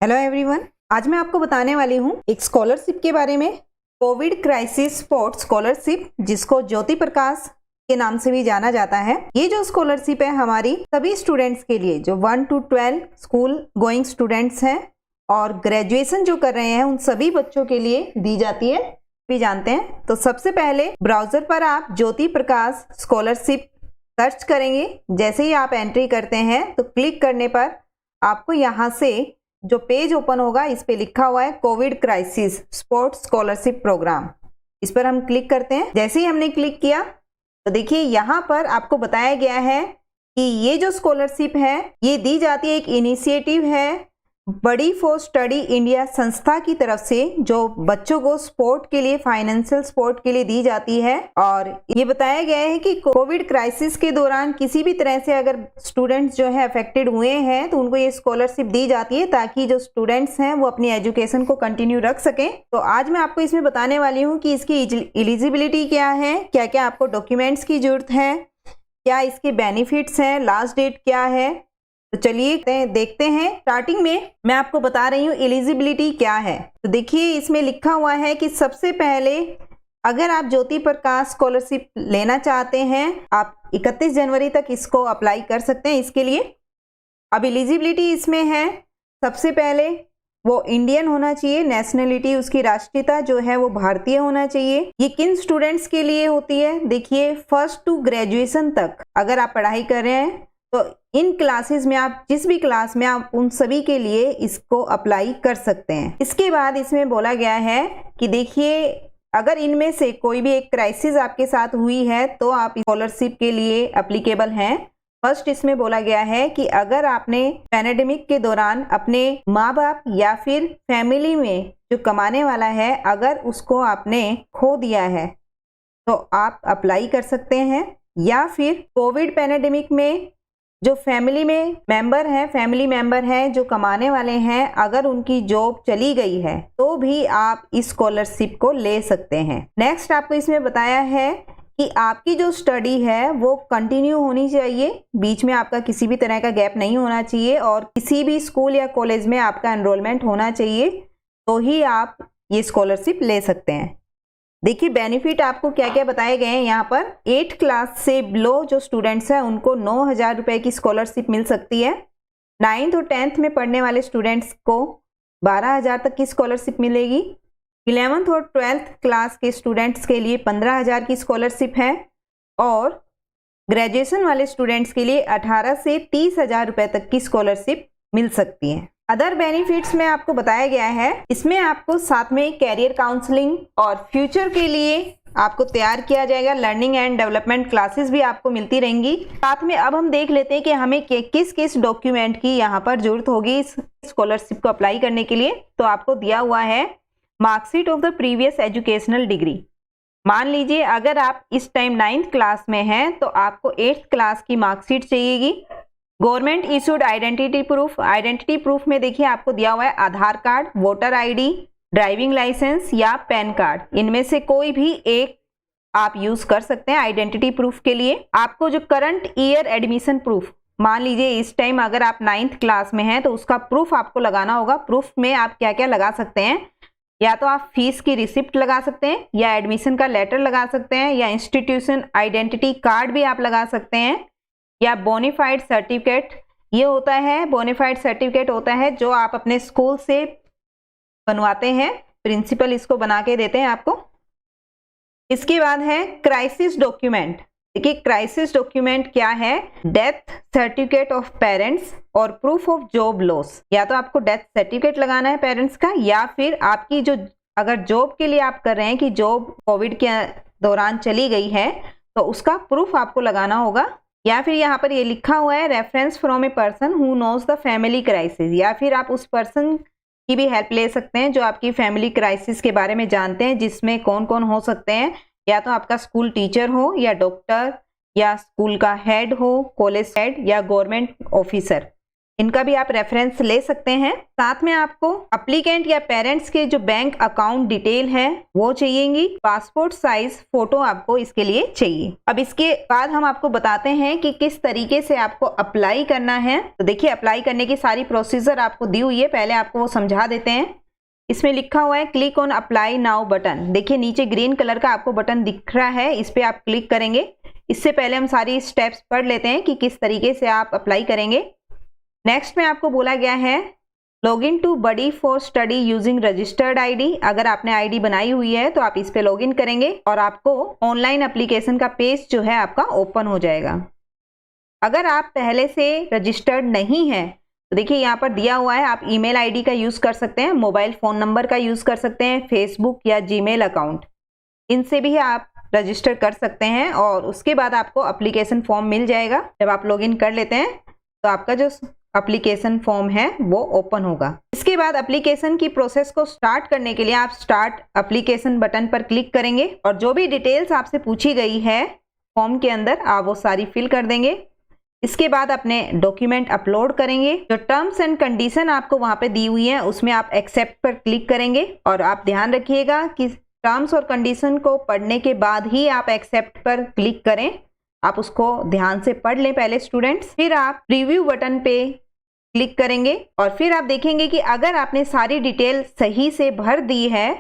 Hello everyone, आज मैं आपको बताने वाली हूँ एक स्कॉलरशिप के बारे में। कोविड क्राइसिस स्पोर्ट्स स्कॉलरशिप, जिसको ज्योति प्रकाश के नाम से भी जाना जाता है। ये जो स्कॉलरशिप है हमारी सभी स्टूडेंट्स के लिए, जो 1 to 12 स्कूल गोइंग स्टूडेंट्स हैं और ग्रेजुएशन जो कर रहे हैं, उन सभी बच्चों के लिए दी जाती है, भी जानते हैं। तो सबसे पहले ब्राउजर पर आप ज्योति प्रकाश स्कॉलरशिप सर्च करेंगे। जैसे ही आप एंट्री करते हैं तो क्लिक करने पर आपको यहाँ से जो पेज ओपन होगा, इस पे लिखा हुआ है Covid crisis sports scholarship programme. इस पर हम क्लिक करते हैं। जैसे ही हमने क्लिक किया तो देखिए यहाँ पर आपको बताया गया है कि ये जो स्कॉलरशिप है ये दी जाती है, एक इनिशिएटिव है बड़ी फॉर स्टडी इंडिया संस्था की तरफ से, जो बच्चों को स्पोर्ट के लिए, फाइनेंशियल सपोर्ट के लिए दी जाती है। और ये बताया गया है कि कोविड क्राइसिस के दौरान किसी भी तरह से अगर स्टूडेंट्स जो है अफेक्टेड हुए हैं तो उनको ये स्कॉलरशिप दी जाती है, ताकि जो स्टूडेंट्स हैं वो अपनी एजुकेशन को कंटिन्यू रख सकें। तो आज मैं आपको इसमें बताने वाली हूँ कि इसकी एलिजिबिलिटी क्या है, क्या क्या आपको डॉक्यूमेंट्स की जरूरत है, क्या इसके बेनिफिट्स हैं, लास्ट डेट क्या है। तो चलिए देखते हैं। स्टार्टिंग में मैं आपको बता रही हूँ एलिजिबिलिटी क्या है। तो देखिए इसमें लिखा हुआ है कि सबसे पहले अगर आप ज्योति प्रकाश स्कॉलरशिप लेना चाहते हैं, आप 31 जनवरी तक इसको अप्लाई कर सकते हैं इसके लिए। अब एलिजिबिलिटी इसमें है, सबसे पहले वो इंडियन होना चाहिए, नेशनलिटी उसकी राष्ट्रीयता जो है वो भारतीय होना चाहिए। ये किन स्टूडेंट्स के लिए होती है, देखिए फर्स्ट टू ग्रेजुएशन तक अगर आप पढ़ाई कर रहे हैं तो इन क्लासेस में, आप जिस भी क्लास में, आप उन सभी के लिए इसको अप्लाई कर सकते हैं। इसके बाद इसमें बोला गया है कि देखिए अगर इनमें से कोई भी एक क्राइसिस आपके साथ हुई है तो आप स्कॉलरशिप के लिए एप्लीकेबल हैं। फर्स्ट इसमें बोला गया है कि अगर आपने पैंडेमिक के दौरान अपने माँ बाप या फिर फैमिली में जो कमाने वाला है, अगर उसको आपने खो दिया है तो आप अप्लाई कर सकते हैं। या फिर कोविड पैंडेमिक में जो फैमिली मेंबर हैं जो कमाने वाले हैं, अगर उनकी जॉब चली गई है तो भी आप इस स्कॉलरशिप को ले सकते हैं। नेक्स्ट आपको इसमें बताया है कि आपकी जो स्टडी है वो कंटिन्यू होनी चाहिए, बीच में आपका किसी भी तरह का गैप नहीं होना चाहिए और किसी भी स्कूल या कॉलेज में आपका एनरोलमेंट होना चाहिए, तो ही आप ये स्कॉलरशिप ले सकते हैं। देखिए बेनिफिट आपको क्या क्या बताए गए हैं यहाँ पर। 8 क्लास से बिलो जो स्टूडेंट्स हैं उनको 9,000 रुपए की स्कॉलरशिप मिल सकती है। 9th और 10th में पढ़ने वाले स्टूडेंट्स को 12,000 तक की स्कॉलरशिप मिलेगी। 11th और 12th क्लास के स्टूडेंट्स के लिए 15,000 की स्कॉलरशिप है और ग्रेजुएशन वाले स्टूडेंट्स के लिए 18 से 30,000 रुपए तक की स्कॉलरशिप मिल सकती है। अदर बेनिफिट्स में आपको बताया गया है, इसमें आपको साथ में कैरियर काउंसलिंग और फ्यूचर के लिए आपको तैयार किया जाएगा। लर्निंग एंड डेवलपमेंट क्लासेस भी आपको मिलती रहेंगी। साथ में अब हम देख लेते हैं कि हमें किस किस डॉक्यूमेंट की यहाँ पर जरूरत होगी इस स्कॉलरशिप को अप्लाई करने के लिए। तो आपको दिया हुआ है marksheet of the previous educational degree. मान लीजिए अगर आप इस टाइम 9th क्लास में हैं तो आपको 8th क्लास की मार्कशीट चाहिएगी। गवर्नमेंट इशूड आइडेंटिटी प्रूफ में देखिए आपको दिया हुआ है Aadhaar card, voter ID, driving licence या पैन कार्ड। इनमें से कोई भी एक आप यूज कर सकते हैं आइडेंटिटी प्रूफ के लिए। आपको जो करंट ईयर एडमिशन प्रूफ, मान लीजिए इस टाइम अगर आप 9th क्लास में हैं तो उसका प्रूफ आपको लगाना होगा। प्रूफ में आप क्या क्या लगा सकते हैं, या तो आप फीस की रिसिप्ट लगा सकते हैं, या एडमिशन का लेटर लगा सकते हैं, या इंस्टीट्यूशन आइडेंटिटी कार्ड भी आप लगा सकते हैं, या बोनाफाइड सर्टिफिकेट। ये होता है, बोनाफाइड सर्टिफिकेट होता है जो आप अपने स्कूल से बनवाते हैं, प्रिंसिपल इसको बना के देते हैं आपको। इसके बाद है क्राइसिस डॉक्यूमेंट। देखिए क्राइसिस डॉक्यूमेंट क्या है, डेथ सर्टिफिकेट ऑफ पेरेंट्स और प्रूफ ऑफ जॉब लॉस। या तो आपको डेथ सर्टिफिकेट लगाना है पेरेंट्स का, या फिर आपकी जो अगर जॉब के लिए आप कर रहे हैं कि जॉब कोविड के दौरान चली गई है तो उसका प्रूफ आपको लगाना होगा। या फिर यहाँ पर ये लिखा हुआ है reference from a person who knows the family crisis. या फिर आप उस पर्सन की भी हेल्प ले सकते हैं जो आपकी फैमिली क्राइसिस के बारे में जानते हैं, जिसमें कौन कौन हो सकते हैं। या तो आपका स्कूल टीचर हो, या डॉक्टर, या स्कूल का हेड हो, कॉलेज हेड, या गवर्नमेंट ऑफिसर। इनका भी आप रेफरेंस ले सकते हैं। साथ में आपको एप्लीकेंट या पेरेंट्स के जो बैंक अकाउंट डिटेल है वो चाहिएगी। पासपोर्ट साइज फोटो आपको इसके लिए चाहिए। अब इसके बाद हम आपको बताते हैं कि किस तरीके से आपको अप्लाई करना है। तो देखिए, अप्लाई करने की सारी प्रोसीजर आपको दी हुई है, पहले आपको वो समझा देते हैं। इसमें लिखा हुआ है click on apply now button. देखिए नीचे ग्रीन कलर का आपको बटन दिख रहा है, इस पे आप क्लिक करेंगे। इससे पहले हम सारी स्टेप्स पढ़ लेते हैं कि किस तरीके से आप अप्लाई करेंगे। नेक्स्ट में आपको बोला गया है login to Buddy for Study using registered ID. अगर आपने आईडी बनाई हुई है तो आप इस पे लॉगिन करेंगे और आपको ऑनलाइन एप्लीकेशन का पेज जो है आपका ओपन हो जाएगा। अगर आप पहले से रजिस्टर्ड नहीं है तो देखिए यहाँ पर दिया हुआ है, आप ईमेल आईडी का यूज कर सकते हैं, मोबाइल फोन नंबर का यूज कर सकते हैं, फेसबुक या जीमेल अकाउंट, इनसे भी आप रजिस्टर कर सकते हैं। और उसके बाद आपको एप्लीकेशन फॉर्म मिल जाएगा। जब आप लॉगिन कर लेते हैं तो आपका जो एप्लीकेशन फॉर्म है वो ओपन होगा। इसके बाद एप्लीकेशन की प्रोसेस को स्टार्ट करने के लिए आप स्टार्ट एप्लीकेशन बटन पर क्लिक करेंगे और जो भी डिटेल्स आपसे पूछी गई है फॉर्म के अंदर आप वो सारी फिल कर देंगे। इसके बाद अपने डॉक्यूमेंट अपलोड करेंगे। जो टर्म्स एंड कंडीशन आपको वहां पे दी हुई है उसमें आप एक्सेप्ट पर क्लिक करेंगे। और आप ध्यान रखिएगा कि टर्म्स और कंडीशन को पढ़ने के बाद ही आप एक्सेप्ट पर क्लिक करें। आप उसको ध्यान से पढ़ लें पहले स्टूडेंट्स। फिर आप प्रीव्यू बटन पे क्लिक करेंगे और फिर आप देखेंगे कि अगर आपने सारी डिटेल सही से भर दी है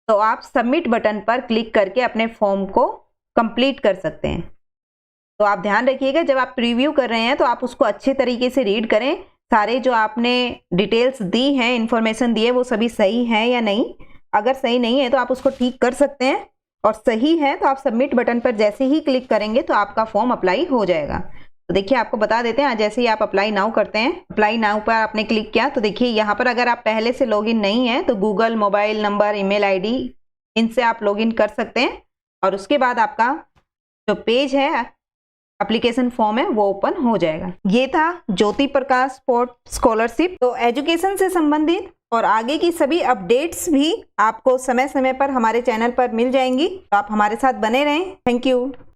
तो आप सबमिट बटन पर क्लिक करके अपने फॉर्म को कंप्लीट कर सकते हैं। तो आप ध्यान रखिएगा, जब आप प्रीव्यू कर रहे हैं तो आप उसको अच्छे तरीके से रीड करें। सारे जो आपने डिटेल्स दी हैं, इंफॉर्मेशन दी है, वो सभी सही है या नहीं। अगर सही नहीं है तो आप उसको ठीक कर सकते हैं और सही है तो आप सबमिट बटन पर जैसे ही क्लिक करेंगे तो आपका फॉर्म अप्लाई हो जाएगा। तो देखिए आपको बता देते हैं, जैसे ही आप अप्लाई नाउ करते हैं, अप्लाई नाउ पर आपने क्लिक किया तो देखिए यहाँ पर अगर आप पहले से लॉगिन नहीं है तो Google, mobile number, email ID, इनसे आप लॉगिन कर सकते हैं। और उसके बाद आपका जो पेज है, एप्लीकेशन फॉर्म है, वो ओपन हो जाएगा। ये था ज्योति प्रकाश स्पोर्ट स्कॉलरशिप। तो एजुकेशन से संबंधित और आगे की सभी अपडेट्स भी आपको समय समय पर हमारे चैनल पर मिल जाएंगी। तो आप हमारे साथ बने रहें। Thank you.